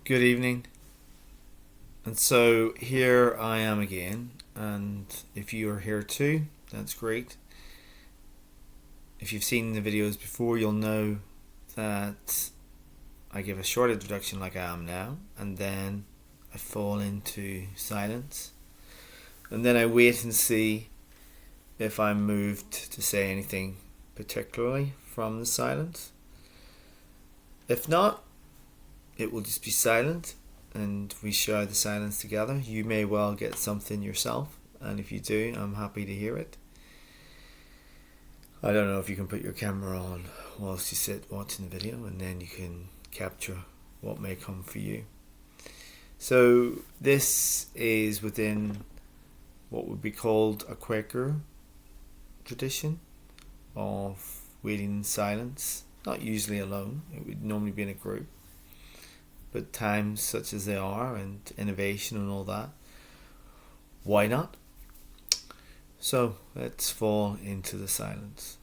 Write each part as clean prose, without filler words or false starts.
Good evening. And so here I am again, and if you are here too, that's great. If you've seen the videos before, you'll know that I give a short introduction like I am now, and then I fall into silence, and then I wait and see if I'm moved to say anything particularly from the silence. If not, it will just be silent and we share the silence together. You may well get something yourself, and if you do, I'm happy to hear it. I don't know if you can put your camera on whilst you sit watching the video, and then you can capture what may come for you. So this is within what would be called a Quaker tradition of waiting in silence, not usually alone. It would normally be in a group, but times such as they are and innovation and all that, why not? So let's fall into the silence.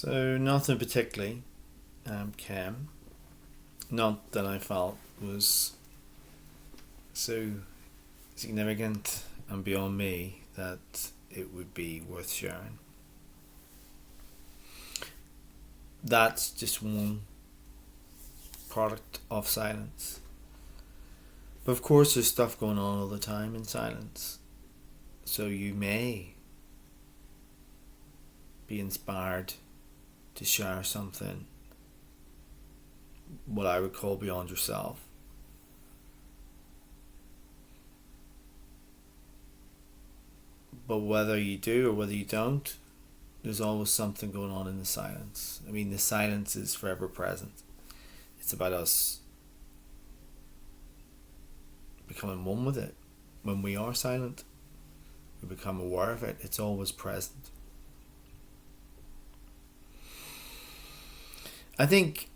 So nothing particularly came. Not that I felt was so significant and beyond me that it would be worth sharing. That's just one product of silence. But of course, there's stuff going on all the time in silence. So you may be inspired to share something, what I would call beyond yourself. But whether you do or whether you don't, there's always something going on in the silence. I mean, the silence is forever present. It's about us becoming one with it. When we are silent, we become aware of it. It's always present. I think,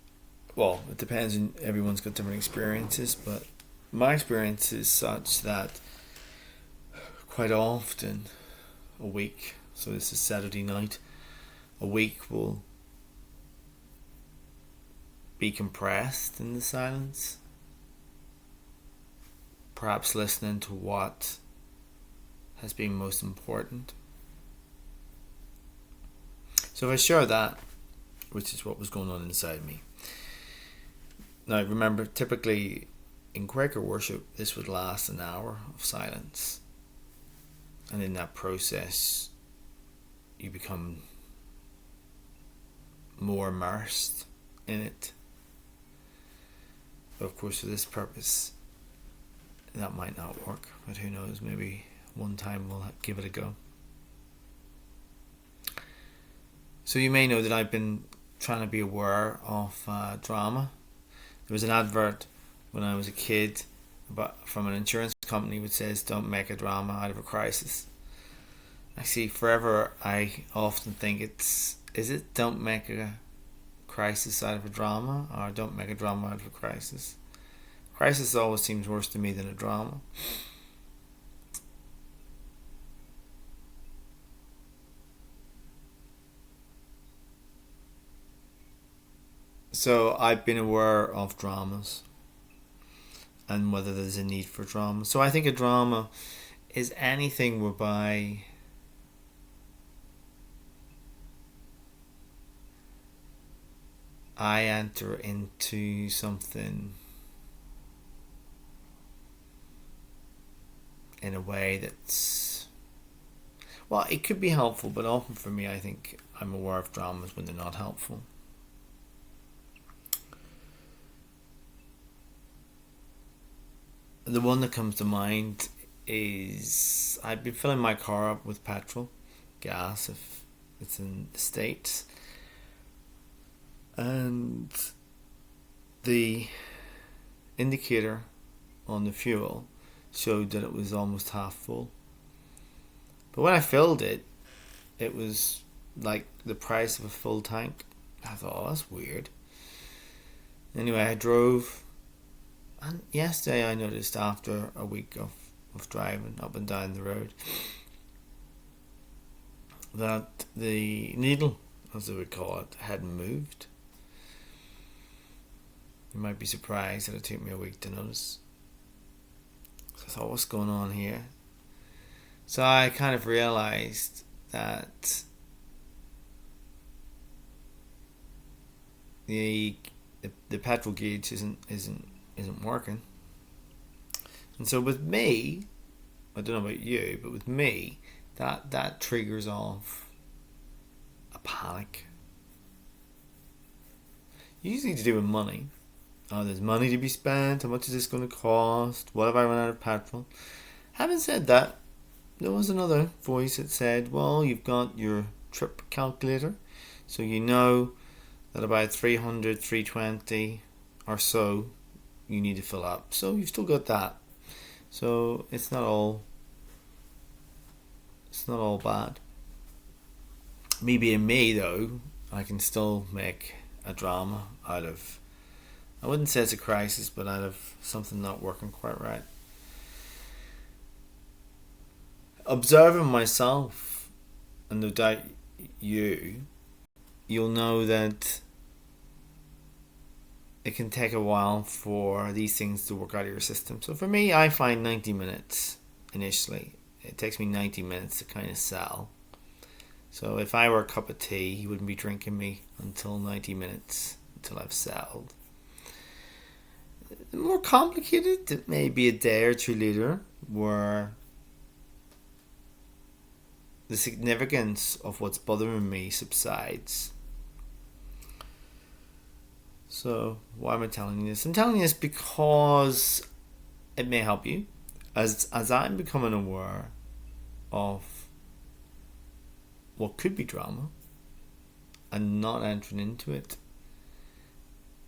well, it depends on everyone's got different experiences, but my experience is such that quite often a week, so this is Saturday night, a week will be compressed in the silence, perhaps listening to what has been most important. So if I share that, which is what was going on inside me. Now remember, typically in Quaker worship this would last an hour of silence, and in that process you become more immersed in it. But of course for this purpose that might not work, but who knows, maybe one time we'll give it a go. So you may know that I've been trying to be aware of drama. There was an advert when I was a kid from an insurance company which says don't make a drama out of a crisis. Actually, forever I often think is it don't make a crisis out of a drama, or don't make a drama out of a crisis? Crisis always seems worse to me than a drama. So I've been aware of dramas and whether there's a need for drama. So I think a drama is anything whereby I enter into something in a way that's, well, it could be helpful, but often for me I think I'm aware of dramas when they're not helpful. The one that comes to mind is I've been filling my car up with petrol, gas if it's in the States, and the indicator on the fuel showed that it was almost half full. But when I filled it, it was like the price of a full tank. I thought, oh, that's weird. Anyway, I drove. And yesterday I noticed after a week of driving up and down the road that the needle, as they would call it, hadn't moved. You might be surprised that it took me a week to notice. So I thought, what's going on here? So I kind of realised that the petrol gauge isn't working. And so with me, I don't know about you, but with me, that triggers off a panic. Usually to do with money. Oh, there's money to be spent. How much is this going to cost? What if I run out of petrol? Having said that, there was another voice that said, well, you've got your trip calculator, so you know that about 300, 320 or so you need to fill up. So you've still got that. So it's not all bad. Me being me though, I can still make a drama out of, I wouldn't say it's a crisis, but out of something not working quite right. Observing myself, and no doubt you, you'll know that it can take a while for these things to work out of your system. So for me, I find 90 minutes initially. It takes me 90 minutes to kind of settle. So if I were a cup of tea, you wouldn't be drinking me until 90 minutes until I've settled. More complicated, it may be a day or two later where the significance of what's bothering me subsides. So why am I telling you this? I'm telling you this because it may help you. As I'm becoming aware of what could be drama and not entering into it,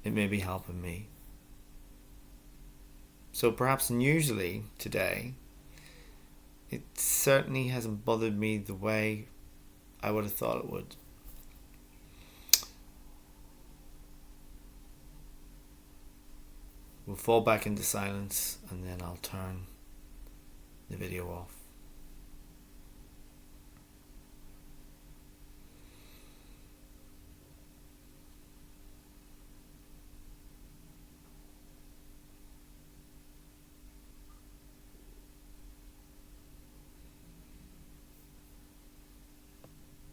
it may be helping me. So perhaps unusually today, it certainly hasn't bothered me the way I would have thought it would. We'll fall back into silence and then I'll turn the video off.